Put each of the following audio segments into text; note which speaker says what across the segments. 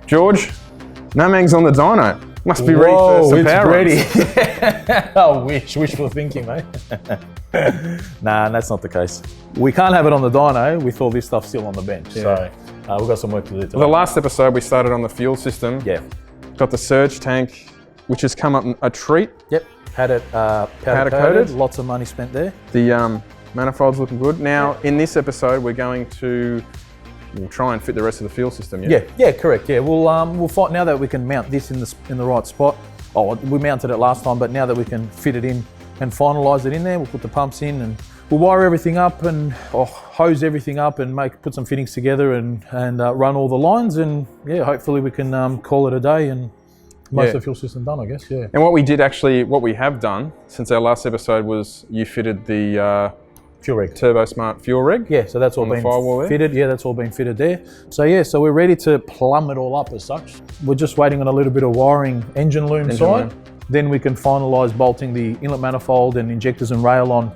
Speaker 1: George, NOMANG's on the dyno. Must be ready for some power
Speaker 2: ready.
Speaker 1: runs.
Speaker 2: I wishful thinking, mate. Nah, that's not the case. We can't have it on the dyno with all this stuff still on the bench.
Speaker 1: Yeah.
Speaker 2: So we've got some work to do today.
Speaker 1: Well, the last episode we started on the fuel system.
Speaker 2: Yeah.
Speaker 1: Got the surge tank, which has come up a treat.
Speaker 2: Yep. Had it powder coated. Lots of money spent there.
Speaker 1: The manifold's looking good. Now, in this episode, we're going to try and fit the rest of the fuel system.
Speaker 2: Yeah, correct. Yeah, we'll fight now that we can mount this in the right spot. Oh, we mounted it last time, but now that we can fit it in and finalise it in there, we'll put the pumps in and we'll wire everything up and hose everything up and put some fittings together and run all the lines, and yeah, hopefully we can call it a day and most of the fuel system done, I guess. Yeah.
Speaker 1: And what we have done since our last episode was you fitted the
Speaker 2: fuel reg.
Speaker 1: Turbo Smart fuel reg.
Speaker 2: Yeah, so that's all been fitted. Yeah, that's all been fitted there. So yeah, so we're ready to plumb it all up as such. We're just waiting on a little bit of wiring engine loom side. Then we can finalise bolting the inlet manifold and injectors and rail on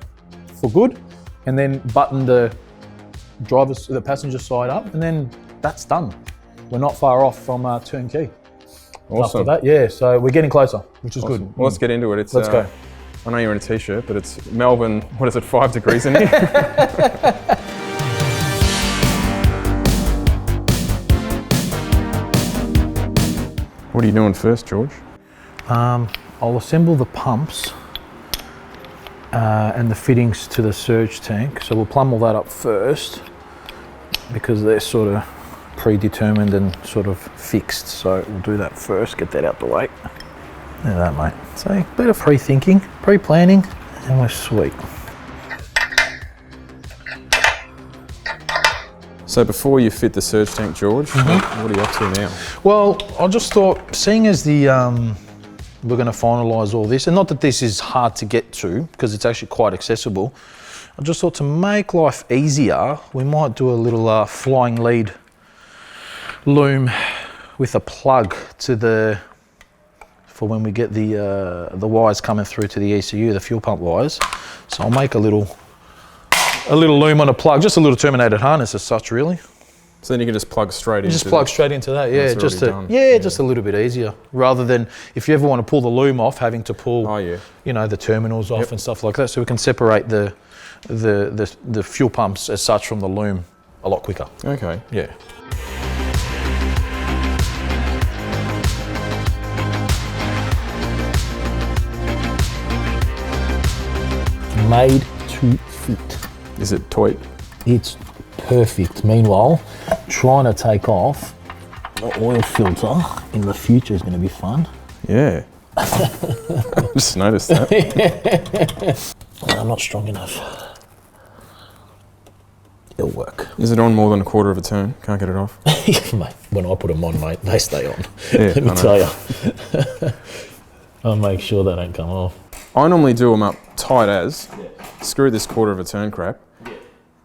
Speaker 2: for good, and then button the passenger side up, and then that's done. We're not far off from turnkey.
Speaker 1: Awesome.
Speaker 2: After that, yeah, so we're getting closer, which is good.
Speaker 1: Well, let's get into it.
Speaker 2: Let's go.
Speaker 1: I know you're in a t-shirt, but it's Melbourne, what is it, 5 degrees in here? What are you doing first, George?
Speaker 2: I'll assemble the pumps and the fittings to the surge tank. So we'll plumb all that up first because they're sort of predetermined and sort of fixed. So we'll do that first, get that out the way. Look at that, mate. So a bit of pre-thinking, pre-planning, and we're sweet.
Speaker 1: So before you fit the surge tank, George, what are you up to now?
Speaker 2: Well, I just thought, seeing as we're going to finalise all this, and not that this is hard to get to, because it's actually quite accessible, I just thought to make life easier, we might do a little flying lead loom with a plug to for when we get the wires coming through to the ECU, the fuel pump wires. So I'll make a little loom on a plug, just a little terminated harness as such, really.
Speaker 1: So then you can just plug straight into
Speaker 2: that, yeah. Just a little bit easier, rather than if you ever want to pull the loom off, having to pull, the terminals off and stuff like that. So we can separate the fuel pumps as such from the loom a lot quicker.
Speaker 1: Okay.
Speaker 2: Yeah. Made to fit.
Speaker 1: Is it tight?
Speaker 2: It's perfect. Meanwhile, trying to take off the oil filter in the future is going to be fun.
Speaker 1: Yeah. I just noticed that.
Speaker 2: I'm not strong enough. It'll work.
Speaker 1: Is it on more than a quarter of a turn? Can't get it off?
Speaker 2: Mate, when I put them on, mate, they stay on.
Speaker 1: Yeah,
Speaker 2: Let me tell you. I'll make sure they don't come off.
Speaker 1: I normally do them up tight as, screw this quarter of a turn crap,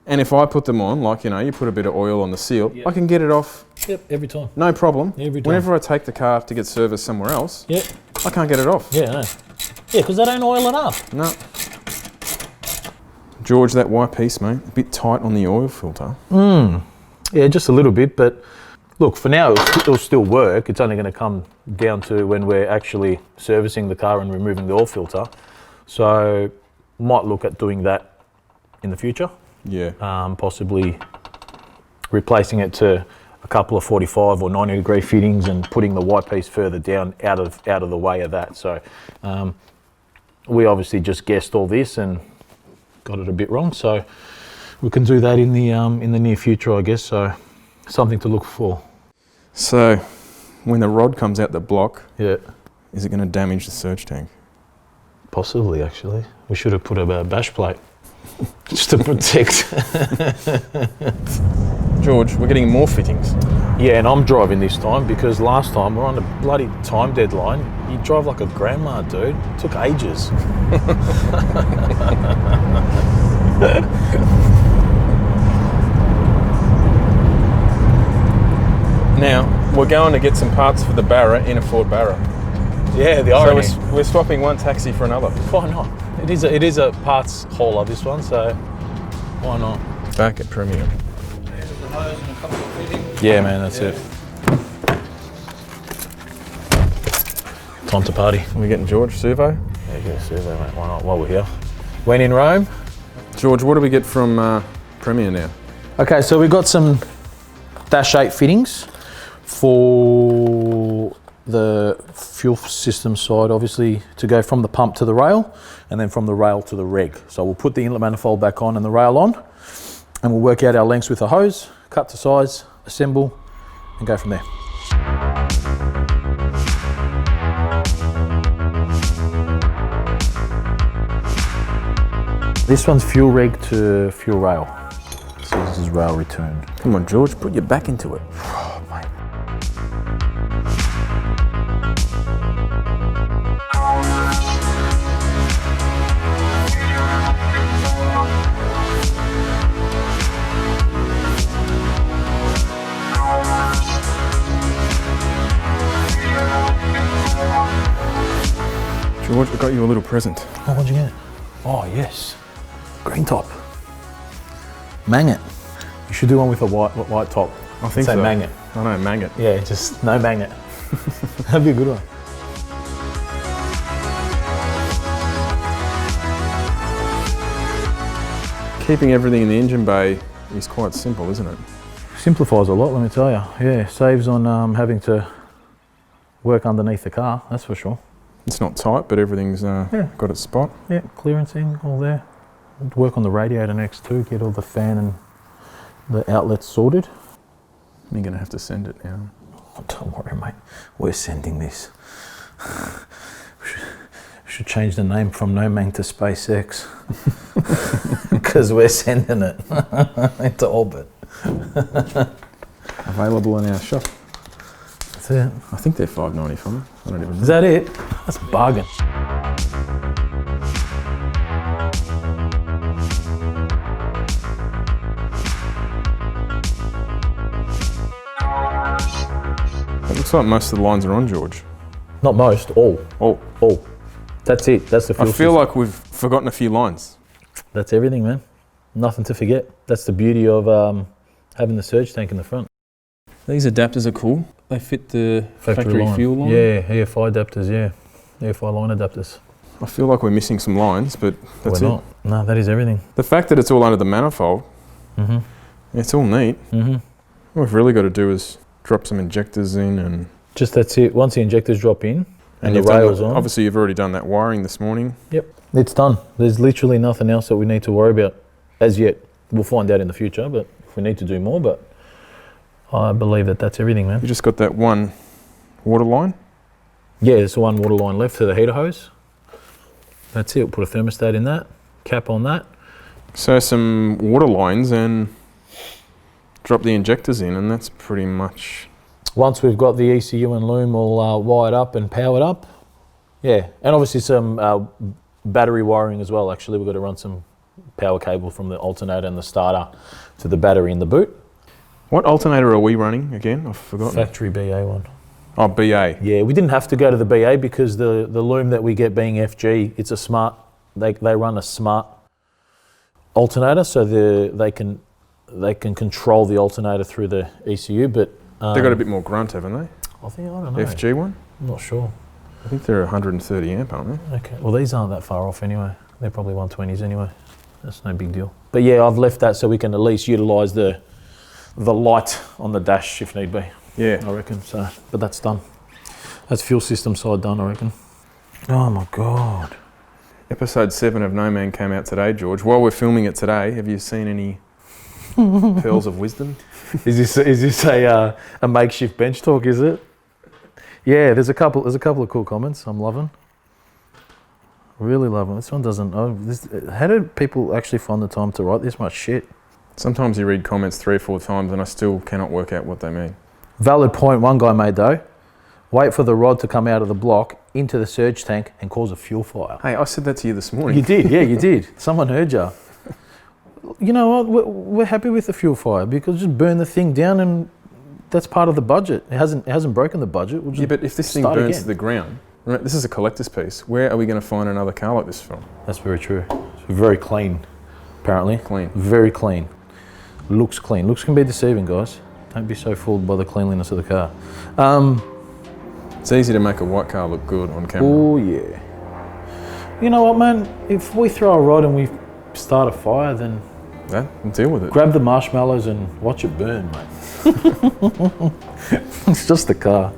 Speaker 1: and if I put them on, like, you put a bit of oil on the seal, I can get it off.
Speaker 2: Yep, every time.
Speaker 1: No problem.
Speaker 2: Every time.
Speaker 1: Whenever I take the car to get serviced somewhere else, I can't get it off.
Speaker 2: Yeah, no. Yeah, because they don't oil it up.
Speaker 1: No. George, that white piece, mate, a bit tight on the oil filter.
Speaker 2: Yeah, just a little bit, but look, for now it'll still work. It's only going to come down to when we're actually servicing the car and removing the oil filter. So might look at doing that in the future.
Speaker 1: Yeah.
Speaker 2: Possibly replacing it to a couple of 45 or 90 degree fittings and putting the white piece further down out of the way of that. So we obviously just guessed all this and got it a bit wrong. So we can do that in the near future, I guess. So something to look for.
Speaker 1: So when the rod comes out the block,
Speaker 2: is
Speaker 1: it going to damage the surge tank?
Speaker 2: Possibly, actually. We should have put a bash plate just to protect.
Speaker 1: George, we're getting more fittings.
Speaker 2: Yeah, and I'm driving this time because last time we're on a bloody time deadline. You drive like a grandma, dude. It took ages.
Speaker 1: Now, we're going to get some parts for the Barra in a Ford Barra.
Speaker 2: Yeah, the irony.
Speaker 1: So we're swapping one taxi for another.
Speaker 2: Why not? It is a parts hauler, this one, so why not?
Speaker 1: Back at Premium.
Speaker 2: Yeah, man, that's it. Time to party.
Speaker 1: Are we getting George, servo?
Speaker 2: Yeah, get a servo, mate. Why not? While we're here. When in Rome.
Speaker 1: George, what do we get from Premier now?
Speaker 2: Okay, so we've got some dash 8 fittings for the fuel system side, obviously, to go from the pump to the rail, and then from the rail to the reg. So we'll put the inlet manifold back on and the rail on, and we'll work out our lengths with a hose, cut to size, assemble, and go from there. This one's fuel reg to fuel rail. So this is rail return.
Speaker 1: Come on, George, put your back into it.
Speaker 2: Oh, mate.
Speaker 1: George, I got you a little present.
Speaker 2: Oh, what'd you get? Oh, yes. Green top. Magnet. You should do one with a white top.
Speaker 1: I think
Speaker 2: Say
Speaker 1: so.
Speaker 2: magnet.
Speaker 1: I know, magnet.
Speaker 2: Yeah, just no magnet. That'd be a good one.
Speaker 1: Keeping everything in the engine bay is quite simple, isn't it?
Speaker 2: Simplifies a lot, let me tell you. Yeah, saves on having to work underneath the car, that's for sure.
Speaker 1: It's not tight, but everything's got its spot.
Speaker 2: Yeah, clearancing, all there. Work on the radiator next too, get all the fan and the outlets sorted.
Speaker 1: You're going to have to send it now.
Speaker 2: Oh, don't worry, mate. We're sending this. We should change the name from NOMANG to SpaceX. Because we're sending it into orbit.
Speaker 1: Available in our shop.
Speaker 2: That's it.
Speaker 1: I think they're $5.95. I don't even know.
Speaker 2: Is that it? That's a bargain.
Speaker 1: It looks like most of the lines are on, George.
Speaker 2: Not most, all.
Speaker 1: Oh,
Speaker 2: All. That's it. That's the fuel
Speaker 1: I feel
Speaker 2: system.
Speaker 1: like we've forgotten a few lines.
Speaker 2: That's everything, man. Nothing to forget. That's the beauty of having the surge tank in the front.
Speaker 1: These adapters are cool. They fit the factory
Speaker 2: line.
Speaker 1: fuel line.
Speaker 2: Yeah, EFI adapters, yeah. EFI line adapters.
Speaker 1: I feel like we're missing some lines, but that's
Speaker 2: We're
Speaker 1: it.
Speaker 2: not. No, that is everything.
Speaker 1: The fact that it's all under the manifold, it's all neat. What we've really got to do is drop some injectors in and...
Speaker 2: Just that's it. Once the injectors drop in and the
Speaker 1: you've done
Speaker 2: rails
Speaker 1: that-
Speaker 2: on.
Speaker 1: Obviously, you've already done that wiring this morning.
Speaker 2: Yep, it's done. There's literally nothing else that we need to worry about as yet. We'll find out in the future, but if we need to do more, but I believe that that's everything, man.
Speaker 1: You just got that one water line.
Speaker 2: Yeah, there's the one water line left to the heater hose. That's it. We'll put a thermostat in that, cap on that.
Speaker 1: So some water lines and drop the injectors in, and that's pretty much...
Speaker 2: Once we've got the ECU and loom all wired up and powered up, yeah, and obviously some battery wiring as well. Actually, we've got to run some power cable from the alternator and the starter to the battery in the boot.
Speaker 1: What alternator are we running again? I've forgotten.
Speaker 2: Factory BA one.
Speaker 1: Oh, BA.
Speaker 2: Yeah, we didn't have to go to the BA because the loom that we get being FG, it's a smart, they run a smart alternator, so they can control the alternator through the ECU, but
Speaker 1: They've got a bit more grunt, haven't they?
Speaker 2: I don't know.
Speaker 1: FG one?
Speaker 2: I'm not sure.
Speaker 1: I think they're 130 amp, aren't they?
Speaker 2: Okay, well these aren't that far off anyway. They're probably 120s anyway. That's no big deal. But yeah, I've left that so we can at least utilise the light on the dash if need be.
Speaker 1: Yeah.
Speaker 2: I reckon, so, but that's done. That's fuel system side done, I reckon. Oh my God.
Speaker 1: Episode 7 of No Man came out today, George. While we're filming it today, have you seen any pearls of wisdom?
Speaker 2: Is this a makeshift bench talk, is it? Yeah, there's a couple of cool comments I'm loving. Really loving. This one doesn't, how do people actually find the time to write this much shit?
Speaker 1: Sometimes you read comments 3 or 4 times and I still cannot work out what they mean.
Speaker 2: Valid point one guy made though. Wait for the rod to come out of the block into the surge tank and cause a fuel fire.
Speaker 1: Hey, I said that to you this morning.
Speaker 2: You did, yeah, you did. Someone heard you. You know what? We're happy with the fuel fire because just burn the thing down and that's part of the budget. It hasn't broken the budget. We'll just
Speaker 1: Yeah, but if this thing
Speaker 2: start
Speaker 1: burns
Speaker 2: again.
Speaker 1: to the ground, right, this is a collector's piece. Where are we going to find another car like this from?
Speaker 2: That's very true. It's very clean, apparently.
Speaker 1: Clean.
Speaker 2: Very clean. Looks clean. Looks can be deceiving, guys. Don't be so fooled by the cleanliness of the car.
Speaker 1: It's easy to make a white car look good on camera.
Speaker 2: Oh yeah. You know what, man? If we throw a rod and we start a fire, then
Speaker 1: Yeah, deal with it.
Speaker 2: grab the marshmallows and watch it burn, mate. It's just the car.